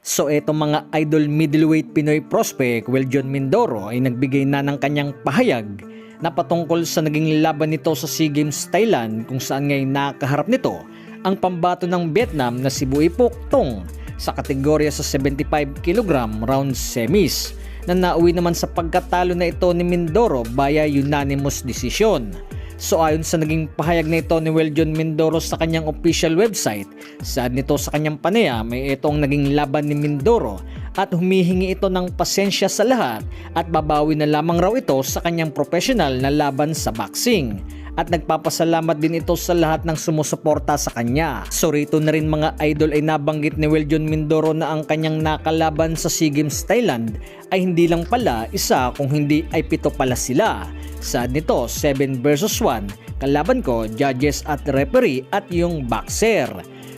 So etong mga idol middleweight Pinoy prospect, Weljon Mindoro ay nagbigay na ng kanyang pahayag na patungkol sa naging laban nito sa SEA Games Thailand, kung saan ngay nakaharap nito ang pambato ng Vietnam na si Bui Phuoc Thong sa kategorya sa 75 kg round semis, na nauwi naman sa pagkatalo na ito ni Mindoro via unanimous decision. So ayon sa naging pahayag na ito ni Weljon Mindoro sa kanyang official website, saad nito sa kanyang panayam ay itong naging laban ni Mindoro at humihingi ito ng pasensya sa lahat at babawi na lamang raw ito sa kanyang professional na laban sa boxing. At nagpapasalamat din ito sa lahat ng sumusuporta sa kanya. So rito na rin mga idol ay nabanggit ni Weljon Mindoro na ang kanyang nakalaban sa SEA Games Thailand ay hindi lang pala isa, kung hindi ay 7 pala sila. Saad nito, 7 versus 1, kalaban ko, judges at referee at yung boxer.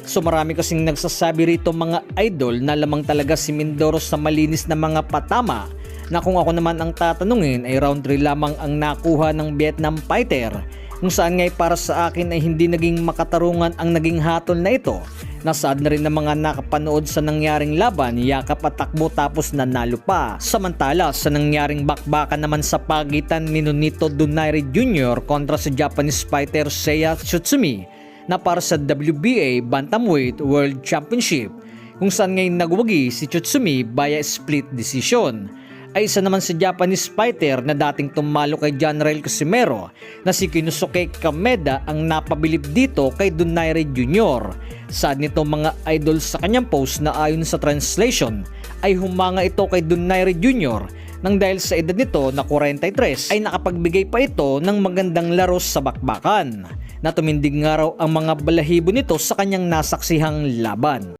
So marami kasing nagsasabi rito mga idol na lamang talaga si Mindoro sa malinis na mga patama, na kung ako naman ang tatanungin ay round 3 lamang ang nakuha ng Vietnam fighter, kung saan ngay para sa akin ay hindi naging makatarungan ang naging hatol na ito. Nasaad na rin ng mga nakapanood sa nangyaring laban, yakap at takbo tapos nanalo pa. Samantala sa nangyaring bakbakan naman sa pagitan ni Nonito Donaire Jr. kontra sa Japanese fighter Seiya Tsutsumi na para sa WBA Bantamweight World Championship, kung saan ngayon nagwagi si Tsutsumi via split decision, ay isa naman si Japanese fighter na dating tumalo kay John Rael Casimero na si Konosuke Kameda ang napabilib dito kay Donaire Jr. Saad nito mga idol sa kanyang post na ayon sa translation ay humanga ito kay Donaire Jr. nang dahil sa edad nito na 43 ay nakapagbigay pa ito ng magandang laro sa bakbakan, na tumindig nga raw ang mga balahibo nito sa kanyang nasaksihang laban.